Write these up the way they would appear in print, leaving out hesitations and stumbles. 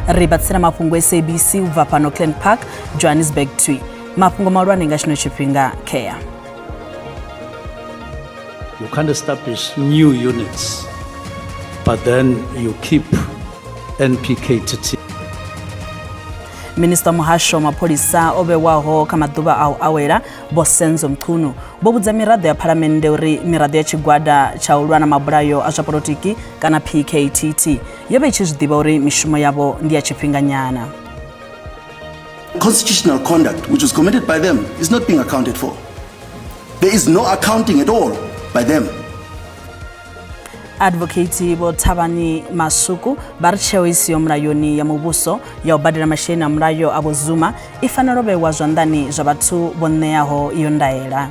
ribatsira Mafhungo SABC uva pano Clan Park Johannesburg twi Mafhungo malwane nga chino chipinga care. You can't establish new units but then you keep NPKTT. Minister Muhasho mapolisa obewaho kamaduba au awera Bosenzo Mtunu bobudza mirado ya parliament uri mirado ya chigwada cha ulwana maburayo a politiki kana PKTT yobe ichizdiba uri mishumo yabo ndi ya chipinganyana. Constitutional conduct which was committed by them is not being accounted for. There is no accounting at all by them. Advocate Botabani Masuku barchewe isiyo mrayoni ya mubuso ya ubadira mashini na mrayo abozuma ifanarobe wazwandani jabatu boneaho yondaera.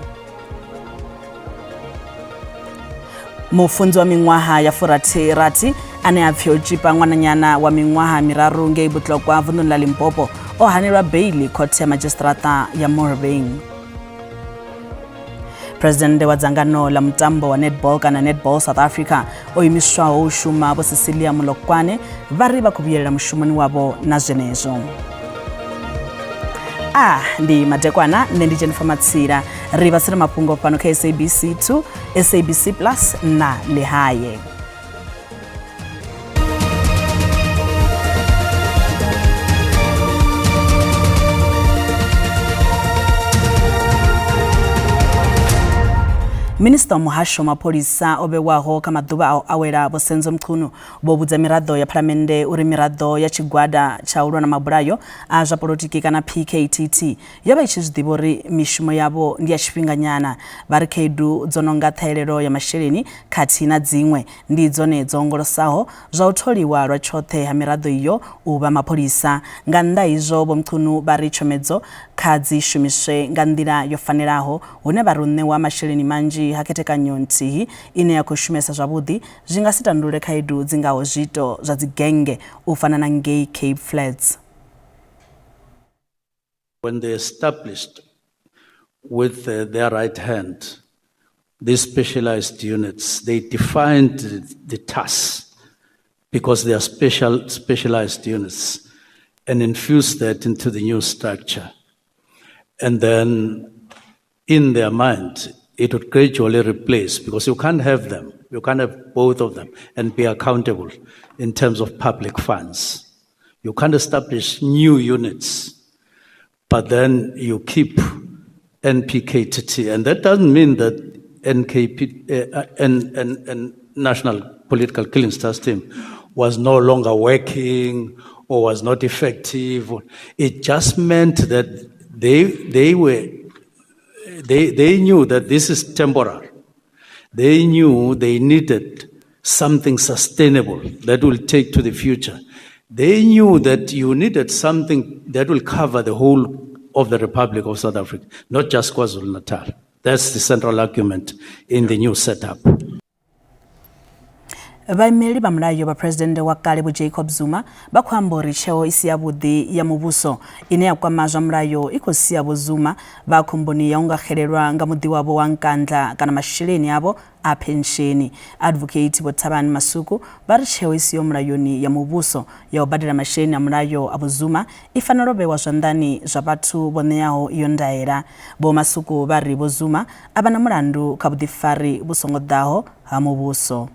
Mufunzi wa mingwaha ya furati rati ane afyojipa ngwananyana wa mingwaha miraru nge ibutlo kwa vunula Limpopo ohanirwa Bailey kote ya magistrata ya Morbing. President wa Zangano la mtambo wa Netball kana Netball South Africa oimishwa ushuma abo Cecilia Mulokwane bariba kubiyela mushumoni wabo na jenezo. Ndi matekwana nendi Jennifer Matsira riba sira mapungo pano ka SABC 2 SABC Plus na Lehaye. Minister Muhasho mapolisa obewaho kamaduba au awera Bosenzo Mtunu bobudza mirado ya parliament uri mirado ya chigwada cha ulwana maburayo a politiki kana PKTT yoba ichizidibori mishumo yabo ndi ya chipinganyana barikedu dzononga thailero ya masheleni kati na dzimwe ndi dzone dzongolosaho zwa utholiwa lwa chothe ha mirado iyo uba mapolisa nganda izo Mtunu bari chomedzo kadzi shumiswe ngandira yofaneraho une barunne wa masheleni manji haketeka nyonti ine ya kushumesa zwabudi zingasitandule khaidu dzingawo zito za dzigenge ufanana ngei Cape Flats. When they established with their right hand these specialized units, they defined the tasks because they are specialized units and infused that into the new structure. And then in their mind, it would gradually replace, because you can't have them, you can't have both of them and be accountable in terms of public funds. You can't establish new units, but then you keep NPKTT. And that doesn't mean that National Political Killings Task Team was no longer working or was not effective. It just meant that they knew that this is temporary. They knew they needed something sustainable that will take to the future. They knew that you needed something that will cover the whole of the Republic of South Africa, not just KwaZulu-Natal. That's the central argument in the new setup. Baimeli bamlayo ba President wa Kale Jacob Zuma bakwambori cheo isiyabudi ya mubuso ine yakwa maja mlayo ikosiyabo Zuma bakumboni yaunga khererwa ngamudi wabo wankandla kana mashileni yabo a pensioni. Advocate Botabani Masuku bari cheo isiyo mlayoni ya mubuso ya obadira mashileni amlayo abo Zuma ifanorobe wa zandani zabatu boneaho yondaera bo Masuku bari bo Zuma abana murandu kabudifari busongodaho ha mubuso.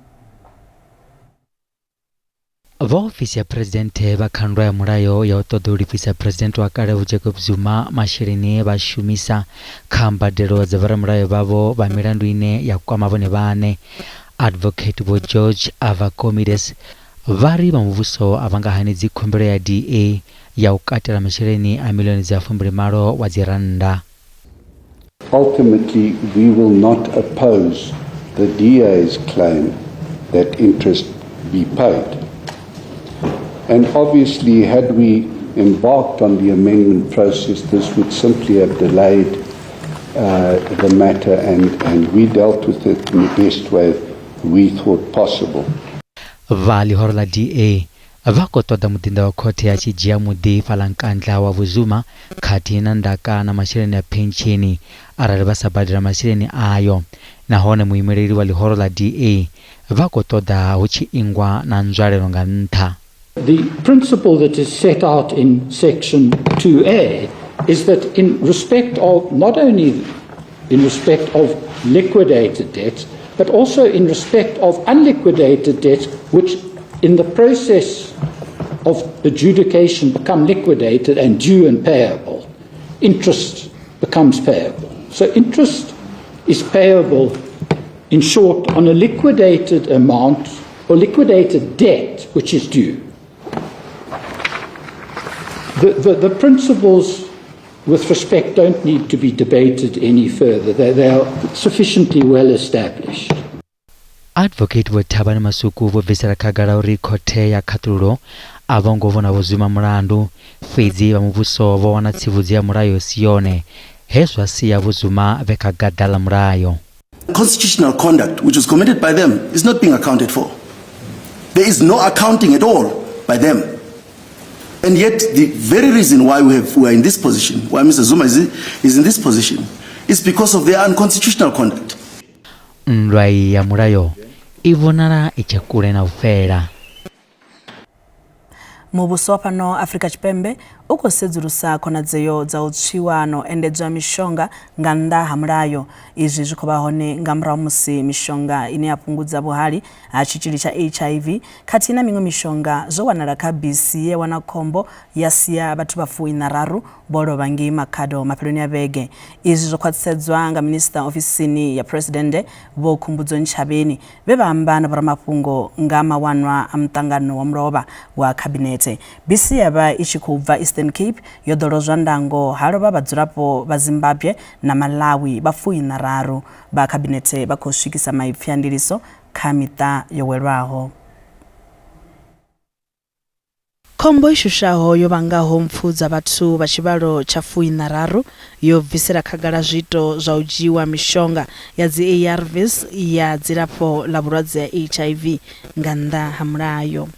Ofisi ya President bakhandwa ya murayo ya otodori Vice President wa Kale Jacob Zuma mashirini bashumisa khambadero zavara murayo babo ba mirandu ine ya kwa mabone bane. Advocate bo George Avacomides vari bamuvuso avangahani zikombero ya DA ya ukatira mashirini a milioni za fumbiri maro wa ziranda. Ultimately, we will not oppose the DA's claim that interest be paid. And obviously, had we embarked on the amendment process, this would simply have delayed the matter, and we dealt with it in the best way we thought possible. Vali horla DA vakotoda mutinda wa kote ya chijia mudi falankandla wa Vuzuma katina ndaka na mashireni ya pencheni arareba sabadira mashireni ayo na hone muimereri wali horla DA vakotoda uchi ingwa na nzware longa nta. The principle that is set out in Section 2A is that in respect of, not only in respect of liquidated debt, but also in respect of unliquidated debt, which in the process of adjudication become liquidated and due and payable, interest becomes payable. So interest is payable, in short, on a liquidated amount or liquidated debt which is due. The principles with respect don't need to be debated any further. They are sufficiently well established. Advocate wa Thabani Masuku vo visera khagala uri khothe ya khatululo avongo vona vozuma mulandu fedzi va muvhuso vo wana tsivhudzi ya mulayo siyone hezwa siya vozuma vekagadala mulayo. Constitutional conduct which was committed by them is not being accounted for. There is no accounting at all by them. And yet the very reason why we are in this position, why Mr. Zuma is in this position, is because of their unconstitutional conduct. Nrai ya mulayo ivonala ichakule na ufera. Mubuso pano Africa Chipembe ukosedzulusa konadzeyo za utshiwano endedzwa mishonga nganda hamulayo izvi zvikobahone ngamra musi mishonga ine yapungudza buhali achichili cha HIV kati na mimwe mishonga zowanala kabisi ye wana kombo yasiya bathu bafuwi nararu bolo bangi makado mapeloni abege izvi zokwatedzwa nga minister ofisini ya president bo kumbudzo nchabeni bebamba na Mafhungo ngama wanwa amtangano wa mroba wa cabinet bisi yaba ichikubva Eastern Cape yodolozwa ndango haloba badzulapo ba Zimbabwe na Malawi bafuwi nararu ba cabinet bakoshikisa maipyandiliso kamita yowelwaho. Kombo ishushaho yobangaho mpfudza bathu bachibalo chafuwi nararu yobvisera khagala zvito zva ujiwa mishonga ya dzi ARVs ya dzirapo la bulwadze ya HIV nganda hamulayo.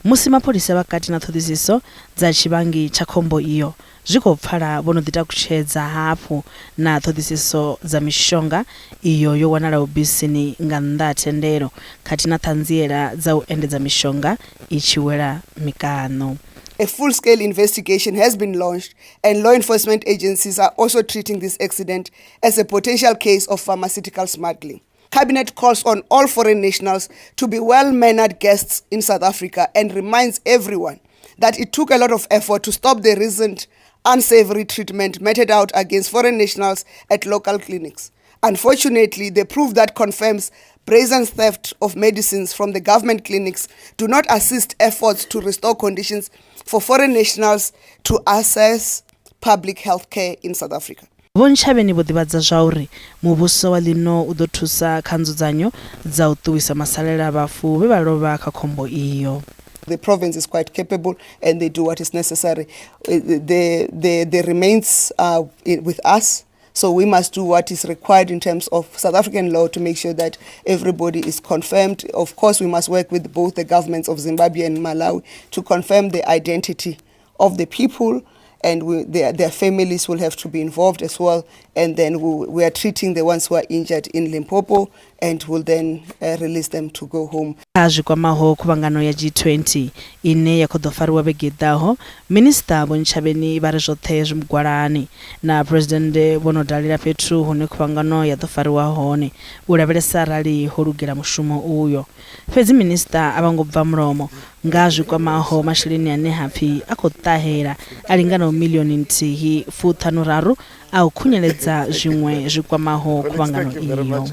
Musi mapolisa vakati na ṱhoḓisiso dza chibangi cha khombo iyo zvikopfala vono dita kuchedza hapo na ṱhoḓisiso dza mishonga iyo yo wanala ubisini nga nnḓa thendelo kati na ṱhanziela dza u endedza mishonga ichiwela mikano. A full-scale investigation has been launched and law enforcement agencies are also treating this accident as a potential case of pharmaceutical smuggling. Cabinet calls on all foreign nationals to be well-mannered guests in South Africa and reminds everyone that it took a lot of effort to stop the recent unsavory treatment meted out against foreign nationals at local clinics. Unfortunately, the proof that confirms brazen theft of medicines from the government clinics do not assist efforts to restore conditions for foreign nationals to access public health care in South Africa. Vonchabeni vodivadza zvauri mubuso wa lino udothusa khanzudzanyo dza u ṱuwisa masalela vafu ve valova kha khombo iyo. The province is quite capable and they do what is necessary. The remains are with us, so we must do what is required in terms of South African law to make sure that everybody is confirmed. Of course, we must work with both the governments of Zimbabwe and Malawi to confirm the identity of the people, and their families will have to be involved as well. And then we are treating the ones who are injured in Limpopo and will then release them to go home. Ajikwamaho kubangano ya G20 ine yakodofariwa begedaho minister bonchabeni barezothe mgwarani na president bonodalira Petru hone kubangano ya dofariwa hone ulabelesa rali holugera mushumo uyo fezi minister abangobva mromo ngajikwamaho mashilini ane happy akotahera alingana milioni ntihi futhanuraru au kunyeledza zvimwe zvikwamaho kubangano iyo.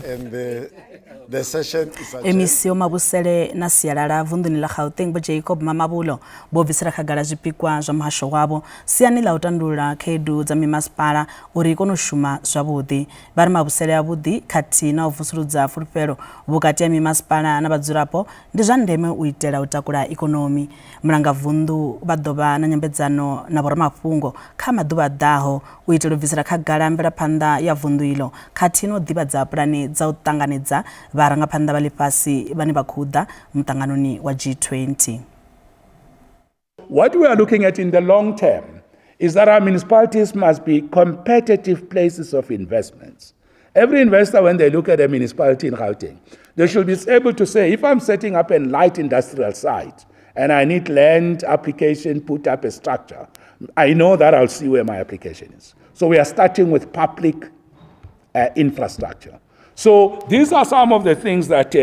Emisio mabusele na sialala vunduni la Gauteng bo Jacob Mamabulo bo visera khagala zwipikwa zwa muhasho wabo siani la utandula khedu dza mimasipala uri kono shuma zwavhuḓi vari mabusele avhuḓi kati na uvusuludza fulufhelo vhukati ya mimasipala na vhadzulapo ndi zwa ndeme u itela u takula ikonomi. Mulanga vundu vha ḓovha na nyambedzano na Mafhungo kha maḓuvha ḓaho u itela u bvisela khagala mvelaphanḓa ya vundu ilo kati no ḓivhadza pulani dza u ṱanganedza varangaphanḓa vha ḽifhasi vhane vha khou ḓa muṱanganoni wa G20. What we are looking at in the long term is that our municipalities must be competitive places of investments. Every investor, when they look at a municipality in Gauteng, they should be able to say, if I'm setting up a light industrial site and I need land application, put up a structure, I know that I'll see where my application is. So we are starting with public infrastructure. So these are some of the things that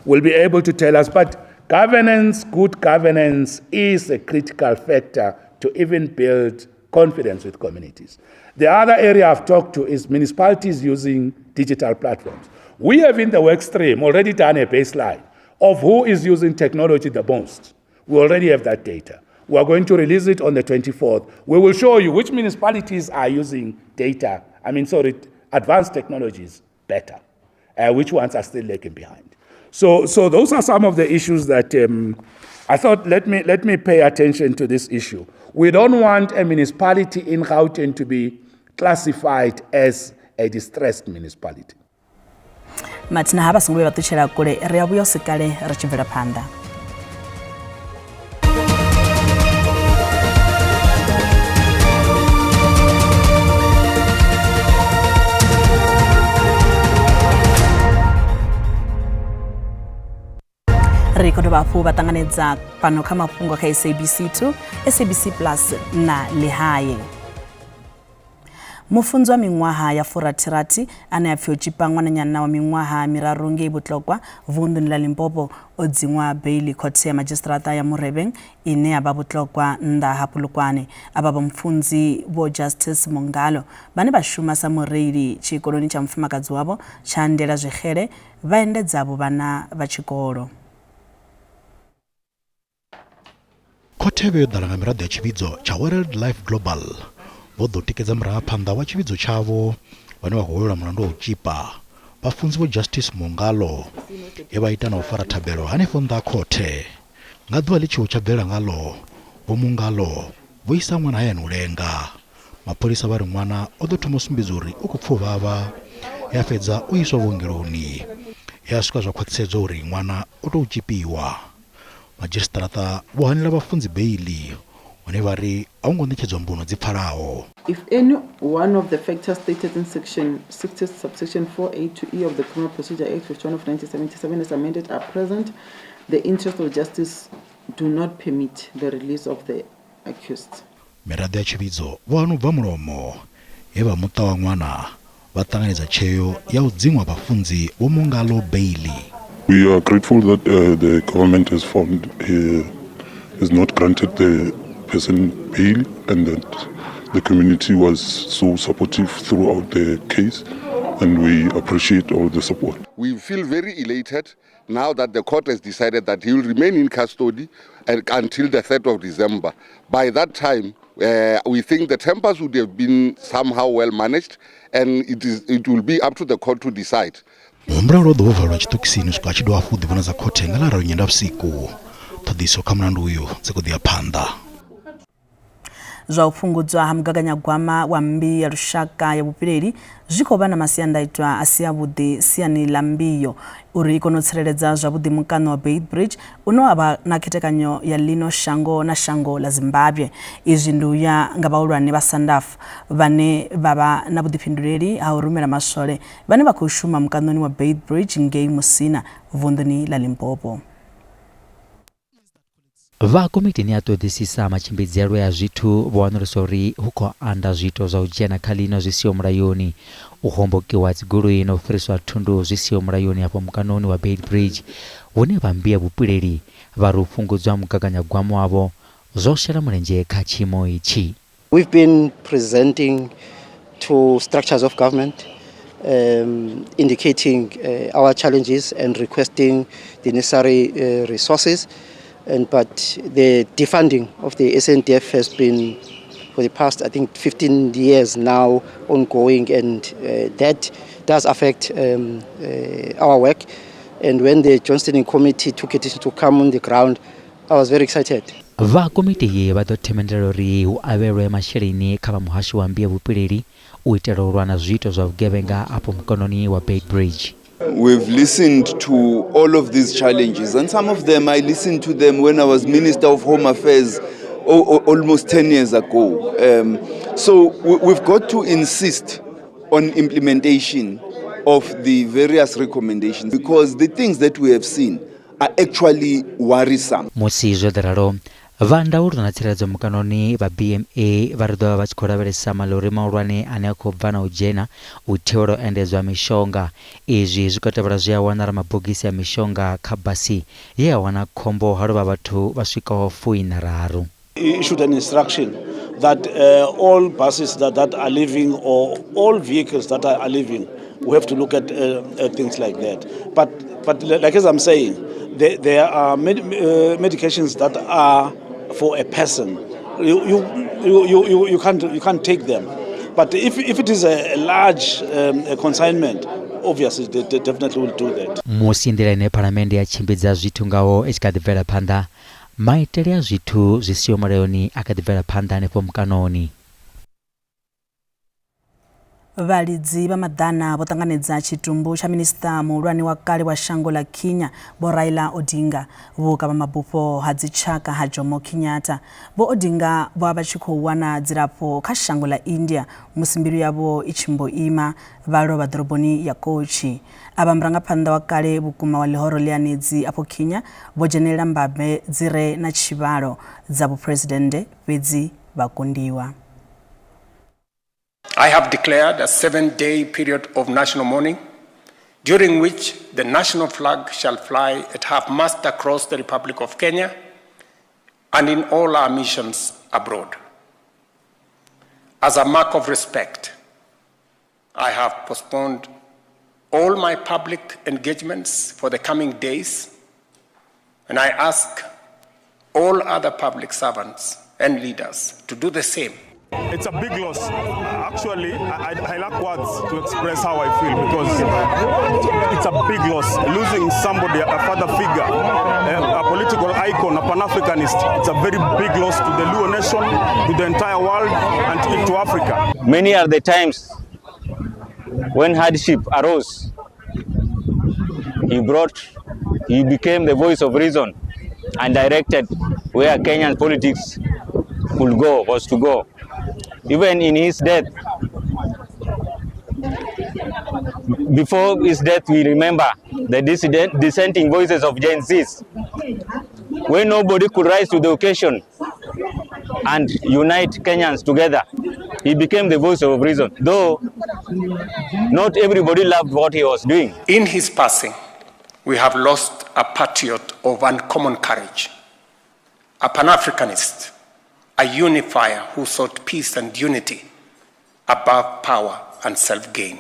will be able to tell us, but governance, good governance is a critical factor to even build confidence with communities. The other area I've talked to is municipalities using digital platforms. We have in the work stream already done a baseline of who is using technology the most. We already have that data. We are going to release it on the 24th. We will show you which municipalities are using advanced technologies better, which ones are still lagging behind. So those are some of the issues that I thought, let me pay attention to this issue. We don't want a municipality in Gauteng to be classified as a distressed municipality. Matina haba singwe batuchera kule ria buyo sikale rachivera panda. Rikodo bafu batanganedza pano kha Mafhungo kha SABC 2, SABC Plus na Lehaye. Mufunzi wa miṅwaha ya 40 ane a pfhi tshipangwa na nyana wa miṅwaha miraru ngei Botlokwa vunḓuni ḽa Limpopo o dziṅwa bail court ya magistrata ya Murebeng ine aba Botlokwa nnḓa ha Polokwane. Aba mfunzi vho Justice Mongalo vhane vha shuma sa mureili tshikoloni tsha mfumakadzi wavho tsha Ndela Zwixele vha endedzavho vhana vha tshikolo. Khothe yo ḓala nga miraḓo ya tshividzo tsha World Life Global vho ḓo tikedza murangaphanḓa wa tshividzo tshavho vhane vha khou lwela mulandu wa u tshipa vhafunzi vho Justice Mongalo e vha ita na u fara thabelo hanefho nnḓa ha khothe. Nga ḓuvha ḽi tshiwo tsha bvela ngalo vho Mongalo vho isa ṅwana hayani u lenga. Mapholisa vha ri ṅwana o ḓo thoma u sumbedza uri u khou pfa u vhavha ya fhedza u iswa vhuongeloni ya swika zwa khwaṱhisedzwa uri ṅwana o tou tshipiwa. Magistrata vho hanela vhafunzi bail one vha ri a hu ngo ṋetshedzwa mbuno dzi pfalaho. If any one of the factors stated in section 60 subsection 4A to E of the Criminal Procedure Act 51 of 1977 as amended are present, the interests of justice do not permit the release of the accused. Miraḓo ya tshividzo vho hanu bva mulomo he vha muṱa wa ṅwana vha ṱanganedza tsheo ya u dziṅwa vhafunzi vho Mongalo bail. We are grateful that the government has found has not granted the person bail and that the community was so supportive throughout the case, and we appreciate all the support. We feel very elated now that the court has decided that he will remain in custody until the 3rd of December. By that time, we think the tempers would have been somehow well managed, and it will be up to the court to decide. Muhumbulalo ḓo valwa tshiṱokisini u swika a tshi dovha hafhu u ḓivhona dza khothe nga ḽara nyendavhusiku. Ṱhoḓiso kha mulandu uyu dzi khou ḓi ya phanḓa. Zwa u fhungudzwa ha mugaganyagwama wa mmbi ya lushaka ya vhupileli zwi khou vha na masiandaitwa a si avhuḓi siani ḽa mbiyo uri i kone u tsireledza zwavhuḓi mukano wa Beitbridge une wa vha na khethekanyo ya ḽino shango na shango ḽa Zimbabwe. Izwi ndi u ya nga vhahulwane vha SANDF vhane vha vha na vhuḓifhinduleli ha u rumela maswole vhane vha khou shuma mukanoni wa Beitbridge ngei Musina vunḓuni ḽa Limpopo. Vha komitini ya ṱoḓisisa matshimbidzelo ya zwithu vho wanulusa uri hu khou anda zwiito zwa u dzhena kha ḽino zwi siho mulayoni, u hombokiwa dzigoloi na u fhiriswa thundu zwi siho mulayoni hafho mukanoni wa Beitbridge vhune vha mmbi ya vhupileli vha ri u fhungudzwa mugaganyagwama wavho zwo shela mulenzhe kha tshiimo itshi. We've been presenting to structures of government indicating our challenges and requesting the necessary resources. But the defunding of the SNDF has been for the past, I think, 15 years now ongoing, and that does affect our work. And when the Johnston Committee took it to come on the ground, I was very excited. Vha komiti ye vha ḓo themendela uri hu avhelwe masheleni kha vha muhasho wa mmbi ya vhupileli u itela u lwa na zwiito zwa vhugevhenga afho mukanoni wa Beitbridge. We've listened to all of these challenges, and some of them I listened to them when I was Minister of Home Affairs almost 10 years ago. So we've got to insist on implementation of the various recommendations, because the things that we have seen are actually worrisome. musi zwo ḓiralo vha ndaulo na tsireledzo mukanoni vha BMA vha ri ḓovha vha tshi khou lavhelesa malori mahulwane ane a khou bva na u dzhena u thivhela u endedzwa mishonga. Izwi zwi khou tevhela zwi a wanala mabogisi a mishonga kha basi ye a wana khombo ha lovha vhathu vha swikaho 43. Issued an instruction that all buses that are leaving or all vehicles that are leaving, we have to look at things like that. But like as I'm saying, there are medications that are for a person. You can't take them. But if it is a large consignment, obviously they definitely will do that. Musi ndila ine parliament ya tshimbidza zwithu ngaho i tshi kha ḓi bvela phanḓa, maitele a zwithu zwi siho mulayoni a kha ḓi bvela phanḓa hanefho mukanoni. Vhalidzi vha maḓana vho ṱanganedza tshitumbu tsha minista muhulwane wa kale wa shango la Kenya Vho Raila Odinga vhuka vha mabufho ha dzitshaka ha Jomo Kenyatta. Vho Odinga vho vha tshi khou wana dzilafho kha shango la India musi mbilu yavho i tshi mbo ima vha lovha ḓoroboni ya Kochi. Ava murangaphanḓa wa kale vhukuma wa ḽihoro ḽianedzi afho Kenya vho dzhenelela mbambe dzi re na tshivhalo dza vhupresidennde fhedzi vha kundiwa. I have declared a 7-day period of national mourning, during which the national flag shall fly at half-mast across the Republic of Kenya and in all our missions abroad. As a mark of respect, I have postponed all my public engagements for the coming days, and I ask all other public servants and leaders to do the same. It's a big loss. Actually, I lack words to express how I feel because it's a big loss. Losing somebody, a father figure, a political icon, a Pan-Africanist, it's a very big loss to the Luo nation, to the entire world, and to Africa. Many are the times when hardship arose, he became the voice of reason and directed where Kenyan politics was to go. Even in his death, before his death, we remember the dissenting voices of Gen Zs. When nobody could rise to the occasion and unite Kenyans together, he became the voice of reason, though not everybody loved what he was doing. In his passing, we have lost a patriot of uncommon courage, a Pan-Africanist, a unifier who sought peace and unity above power and self-gain.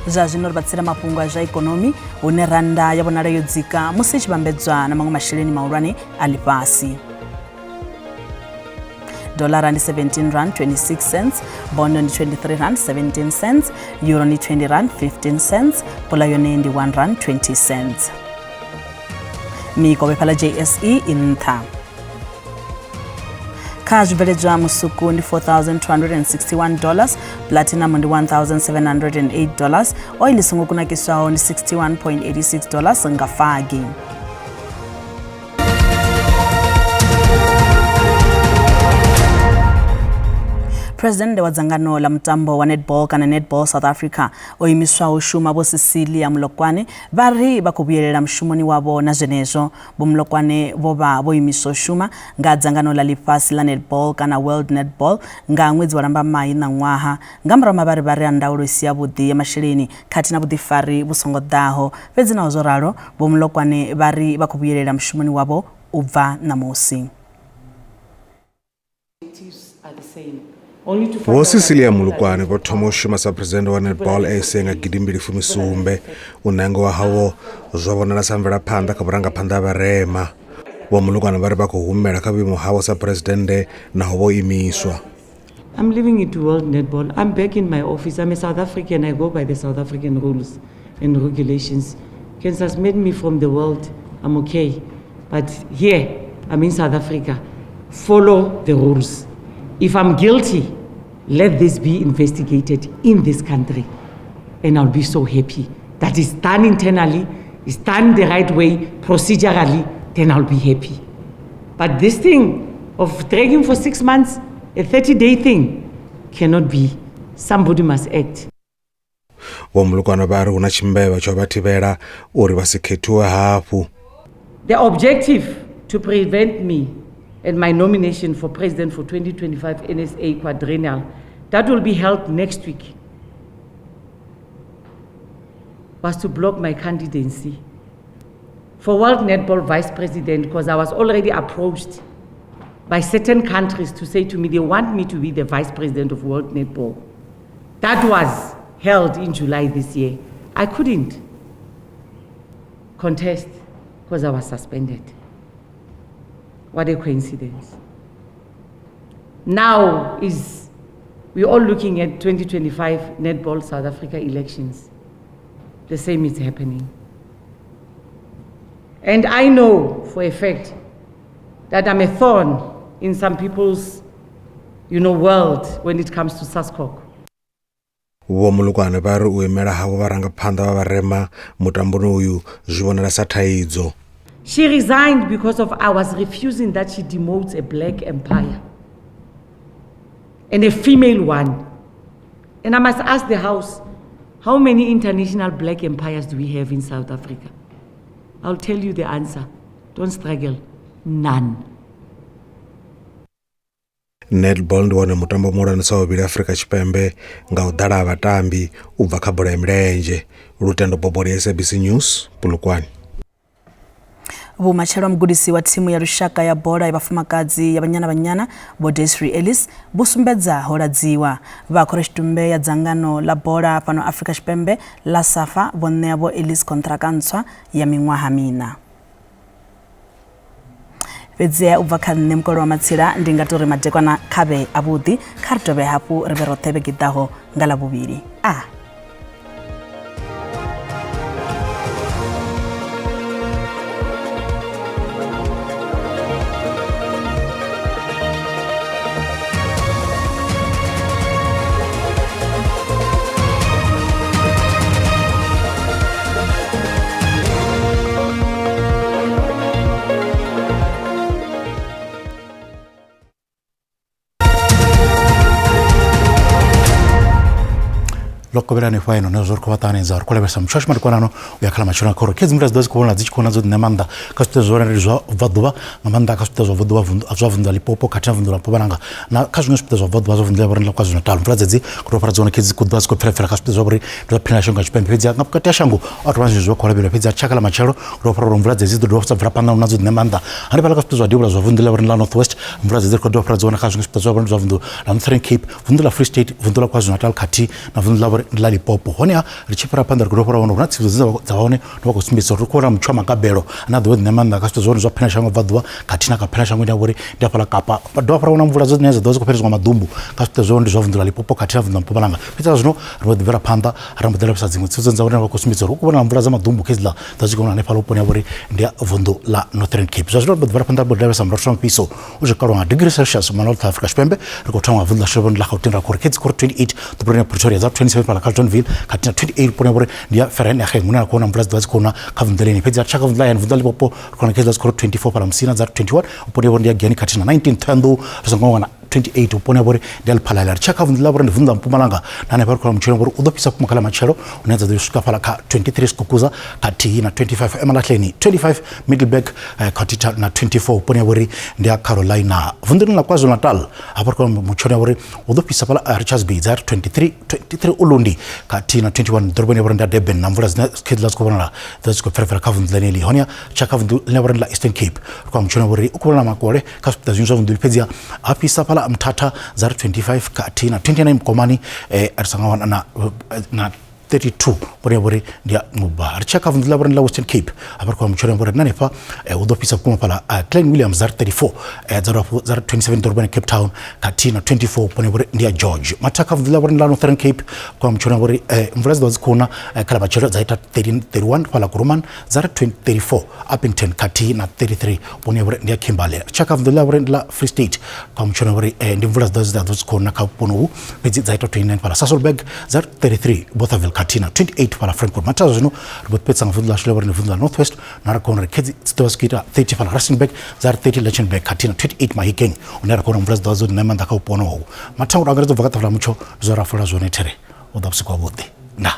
Zwino ri batsira mafhungo a ikonomi une randa ya vhonala yo dzika musi i tshi vhambedzwa na maṅwe masheleni mahulwane a ḽifhasi. Dollar ndi 17 rand 26 cents, bond ndi 23 rand 17 cents, euro ndi 20 rand 15 cents, pula yone ndi 1 rand 20 cents. Mikovhe phala JSE inntha. Kha zwibveledzwa musuku ndi $4,261, platinum ndi $1,708, oil songo kunakiswaho ndi $61.86 nga fagi. President wa dzangano la mutambo wa Netball kana Netball South Africa oimiswa u shuma bo Cecilia Mulokwane vari vha khou vhuyelela mushumoni wavho na zwenezwo bo Mulokwane vho vha vho imiswa shuma nga dzangano la ḽifhasi la Netball kana World Netball nga ṅwedzi wa Lambamai na ṅwaha nga murahu mavhari vha ri a ndaulo isi ya vhuḓi ya masheleni khathi na vhuḓifari vhu songo ḓaho fhedzi na zwo ralo bo Mulokwane vari vha khou vhuyelela mushumoni wavho u bva na musi. Vho Cecilia Mulokwane vho thoma u shuma sa president wa Netball SA nga 2017 unengo wa hawo zwo vhonala sa mvelaphanḓa kha vhurangaphanḓa ha vharema. Vho Mulokwane vha ri vha khou humela kha vhuimo hawo sa president naho vho imiswa. I'm leaving it to World Netball. I'm back in my office. I'm a South African. I go by the South African rules and regulations. Can suspend me from the world, I'm okay. But here, I'm in South Africa. Follow the rules. If I'm guilty, let this be investigated in this country. And I'll be so happy. That is done internally, is done the right way, procedurally, then I'll be happy. But this thing of dragging for 6 months, a 30-day thing, cannot be. Somebody must act. Vho Mulugwana vha ri huna tshimbevha tsho vha thivhela uri vha si khethiwe hafhu. The objective to prevent me and my nomination for president for 2025 NSA quadrennial, that will be held next week, was to block my candidacy for World Netball Vice President, because I was already approached by certain countries to say to me they want me to be the Vice President of World Netball. That was held in July this year. I couldn't contest because I was suspended. What a coincidence. Now we're all looking at 2025 Netball South Africa elections. The same is happening. And I know for a fact that I'm a thorn in some people's, world when it comes to SASCOC. Vho Mulugwana vha ri u imela havho vharangaphanḓa vha vharema mutamboni uyu zwi vhonala sa thaidzo. She resigned because of I was refusing that she demotes a black empire and a female one. And I must ask the House, how many international black empires do we have in South Africa? I'll tell you the answer. Don't struggle. None. Netball ndi wone mutambo muhulwanesa wa vhili Afrika Tshipembe nga u ḓala vhatambi u bva kha bola ya milenzhe. Lutendo Bobori, SABC News, Polokwane. Vhumatshelo mugudisi wa thimu ya lushaka ya bola ya vhafumakadzi ya banyana Vho Desiree Ellis vhu sumbedza ho ladziwa. Vha khoreshitumbe ya dzangano la bola fhano Afrika Tshipembe la SAFA vho ṋea Vho Ellis kontraka ntswa ya miṅwaha mina. Fhedziha u bva kha nṋe mukolo wa matsila ndi nga tori madekwana khavhe avhuḓi kha ri dovhe hafhu ri vhe roṱhe vhege ḓaho nga Ḽavhuvhili. Lokobelani faino na zorko watani za kole besa mshosh marikonano uyakhala machona koro kids mras dozi kuona zichikona zo nemanda kasute zo rezo vaduva namanda kasute zo vaduva vundu azovunda lipopo katina vundu lapobananga na kazunga spite zo vaduva zo vundu laborenda kwazo natal mfrazedzi kuro zona kids kudwas ko prefera kasute zo bri do pina shonga chipembe pizza ngapkata shango atwanzi zo kola bela pizza chakala machero kuro mfrazedzi do dofsa vrapanda unazo nemanda ani bala kasute zo dibula zo vundu laborenda northwest mfrazedzi ko do zona kazunga spite zo vundu la Northern Cape vundu la Free State vundu la kwazo natal kati na vundu la Lipopo honia richipara panda kudopora wono kuna tsizo zaone no kusimbisa rukora mchoma kabelo na do nemanda kasto zone zo pena shango vadwa katina ka pena shango ndaburi ndapala kapa dopora wona mvula zo neza dozo kopera zwa madumbu kasto zone zo vundula Lipopo katina vunda mpobanga pita zino rodivera panda rambodela psa zimwe tsizo zaone no kusimbisa rukubona mvula za madumbu kezla dozo kona ne palo pone buri ndia vundu la Northern Cape zo rodivera panda bodela sa mrosho piso uje kalwa degree Celsius manol ta Afrika Tshipembe rikotanga vundla shobon la Gauteng ko kids ko 28 to Pretoria Pretoria za 27 pala Carltonville katina 28 pone bore ndia ferene akhe muna kona mvula zidwazi kona kavundeleni pedzia chaka vundla yan vundla Lipopo kona kezla skoro 24 pala msina za 21 pone bore ndia gani katina 19 thando zongona 28 upone bore del palala chaka vundla bore vundla Mpumalanga nane par kwa mchelo bore udopisa kumakala machelo unaweza zishuka pala ka 23 skukuza kati na 25 Emalahleni 25 Middleburg katita na 24 upone bore ndia Carolina vundla la KwaZulu Natal apar kwa mchelo bore udopisa pala Richards Bay za 23 Ulundi kati na 21 Durban bore ndia Durban na mvula zkedla skobana zaziko ferefera kavundla neli honia chaka vundla bore la Eastern Cape kwa mchelo bore ukubona makore kasipita zinzo vundla pedzia apisa pala mtata za 25 kati na 29 mkomani arisangawana na 32 bore ndia muba archaka vundla bore la Western Cape apar kwa mchoro bore nanepa udopisa kuma pala Klein Williams za 34 za 27 Durban Cape Town kati na 24 bore ndia George mataka vundla bore la Northern Cape kwa mchoro bore mvula zikona kala machoro za 31 pala Kuruman za 34 Uppington kati na 33 bore ndia Kimberley chaka vundla bore la Free State kwa mchoro bore ndi mvula zikona kapono pezi za 29 pala Sasolburg za 33 Bothaville katina 28 pala Frankfurt matazo zino ribot petsa ngavundla shleber ne vundla Northwest nara kona rekezi stoskita 30 pala Rustenburg za 30 Lichtenburg katina 28 Mahikeng unara kona mvula zdazo nemanda ka upono matangu rangarezo vakata fala mucho zora fula zone tere udapsikwa bodi na